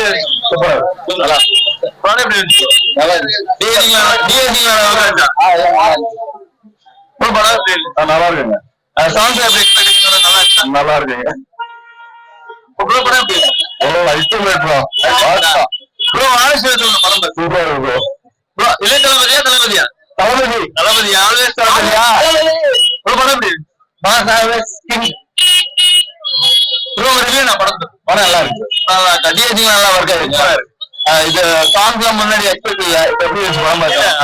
எப்படி நல்லா படம் எப்படி இருந்துச்சு? நல்லா இருந்துச்சு. நல்லா இருக்குங்க. சாங்ஸ் எப்படி நல்லா இருக்கு. நல்லா இருக்குங்க. படம் எப்படி அல்டிமேட் ப்ரோ. ப்ரோ ஆசிரியர் படம் சூப்பரா இருக்கு ப்ரோ. இதே தளபதியா தளபதியா தளபதி தளபதி ஆல்வேஸ் தளபதியா ப்ரோ. படம் எப்படி boss always king bro. Review நான் படம் நல்லா இருக்கு. நல்லா டிஎஸ்டிங் நல்லா ஒர்க் ஆயிருக்கு. இது சாங்ஸ் முன்னாடி எக்ஸ்பெக்ட் இல்ல. எப்படி படம் பார்த்தேன்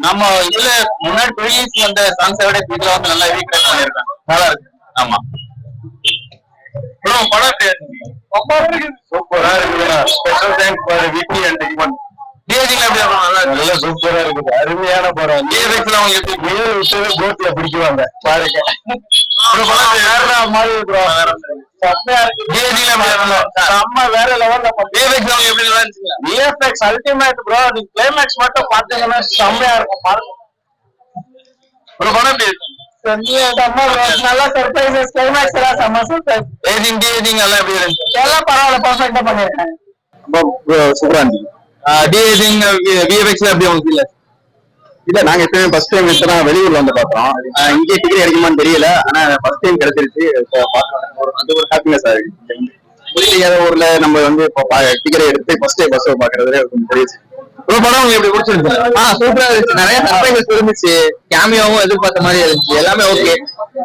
நம்ம இதுல முன்னாடி ப்ரீவியஸ் வந்த சாங்ஸை விட இதுல வந்து நல்லா ரீக்ரியேட் பண்ணிருக்காங்க. நல்லா இருக்கு. ஆமா ப்ரோ. படம் சூப்பரா இருக்குதுண்ணா. Special thanks for Vicky and இவன். டிஎஸ்டிங்ல எப்படி நல்லா நல்லா சூப்பரா இருக்குது. அருமையான படம். டிஎஸ்டிங்ல அவங்க எப்படி மேல் விட்டு போட்ல பிடிக்குவாங்க பாருங்க. வேற மாதிரி ப்ரோ. செம்மையா இருக்கு. டிஎஸ்டிங்ல செம்ம வேற லெவல்ல. டிஎஸ்டிங் அவங்க எப்படி நல்லா இருந்துச்சுங்களா? VFX ultimate bro. நீங்க கிளைமேக்ஸ் மட்டும் பாத்தீங்கன்னா செம்மையா இருக்கும் பாருங்க ப்ரோ. படம் எப்படி இருக்கு? நல்லா சர்ப்ரைசஸ். கிளைமேக்ஸ் எல்லாம் செம்ம சர்ப்ரைஸ். டிஎஸ்டிங் எல்லாம் எப்படி இருந்துச்சு? எல்லாம் பரவாயில்ல. பர்ஃபெக்ட்டா பண்ணிருக்காங்க. சூப்பரா இருந்துச்சு. டிஎஸ்டிங் விஎஃப்எக்ஸ்ல எப்படி உங்களுக்கு இல்ல? இல்ல நாங்க எப்பயுமே ஃபர்ஸ்ட் டைம் இப்பதான் வெளியூர்ல வந்து பாக்குறோம். இங்கே டிக்கெட் கிடைக்குமான்னு தெரியல. ஆனா ஃபர்ஸ்ட் டைம் கிடைச்சிருச்சு. அது ஒரு ஹாப்பினஸ் ஆகுது. புரியல ஊர்ல நம்ம வந்து டிக்கெட் எடுத்து ஃபர்ஸ்ட் டைம் பஸ் பாக்குறது கொஞ்சம் தெரியுது. படம் எப்படி பிடிச்சிருந்துச்சு? சூப்பரா இருந்துச்சு. நிறைய சர்ப்ரைசஸ் இருந்துச்சு. கேமியாவும் எதிர்பார்த்த மாதிரி இருந்துச்சு. எல்லாமே ஓகே.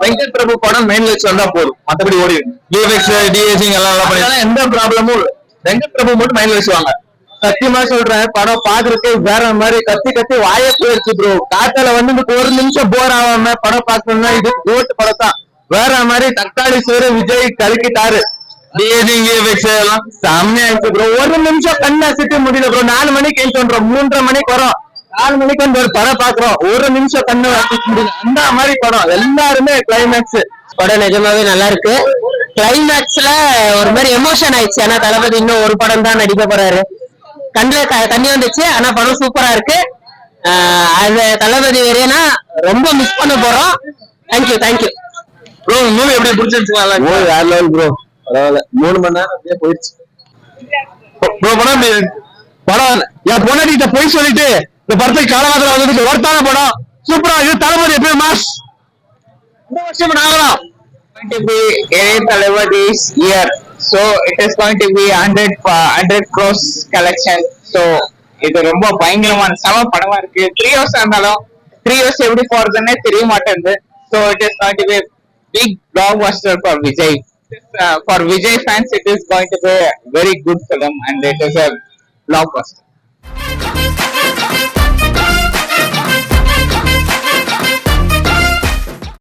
வெங்கட் பிரபு படம் மெயின்ல வச்சு வந்தா போதும். மத்தபடி ஓடி விஎஃப்எக்ஸ் டிஎஸ்டிங் எல்லாம் நல்லா பண்ணி எந்த ப்ராப்ளமும் வெங்கட் பிரபு மட்டும் மைண்ட்ல வச்சுவாங்க. சத்தியமா சொல்றேன். படம் பாக்குறதுக்கு வேற மாதிரி கத்தி கத்தி வாய போயிருச்சு ப்ரோ. காத்தால வந்து ஒரு நிமிஷம் போர் ஆகாம படம் பாக்கணும்னா இது கோட் படம் தான். வேற மாதிரி தக்காளி சோறு விஜய் கலக்கிட்டாரு. எல்லாம் செம்மையா இருந்துச்சு ப்ரோ. ஒரு நிமிஷம் கண்ணு அசைக்க முடியல ப்ரோ. 4 மணிக்கு எழுந்துறோம். 3:30 மணிக்கு வரோம். 4 மணிக்கு வந்து ஒரு படம் பாக்குறோம். ஒரு நிமிஷம் கண்ணு அசைக்க முடியல. அந்த மாதிரி படம். எல்லாருமே கிளைமேக்ஸ் படம் நிஜமாவே நல்லா இருக்கு. கிளைமேக்ஸ்ல ஒரு மாதிரி எமோஷன் ஆயிடுச்சு. ஏன்னா தளபதி இன்னும் ஒரு படம் தான் நடிக்க போறாரு. கண்ணுல தண்ணி வந்துச்சு. ஆனா படம் சூப்பரா இருக்கு. அது தளபதி வேறேனா ரொம்ப மிஸ் பண்ண போறோம். Thank you bro. மூவி எப்படி பிடிச்சிருச்சு? வேற லெவல் ப்ரோ. பரவாயில்ல. 3 மணி நேரம் அப்படியே போயிடுச்சு ப்ரோ. படம் என் பொண்ணாடிட்ட போய் சொல்லிட்டு இந்த படத்துக்கு காலவாதல வந்ததுக்கு ஒருத்தான படம். சூப்பரா இது. தளபதி எப்பயும் மாஸ். இந்த வருஷம் ஆகலாம். Thalapathi's year, so it is going to be 100 crores collection. So இது ரொம்ப பயங்கரமான சம படமா இருக்கு. 3 years ஆனாலும் 3 years எப்படி போறதுன்னே தெரிய மாட்டேங்குது. So it is going to be a big blockbuster for Vijay. For Vijay fans, it is going to be a very good film and it is a blockbuster.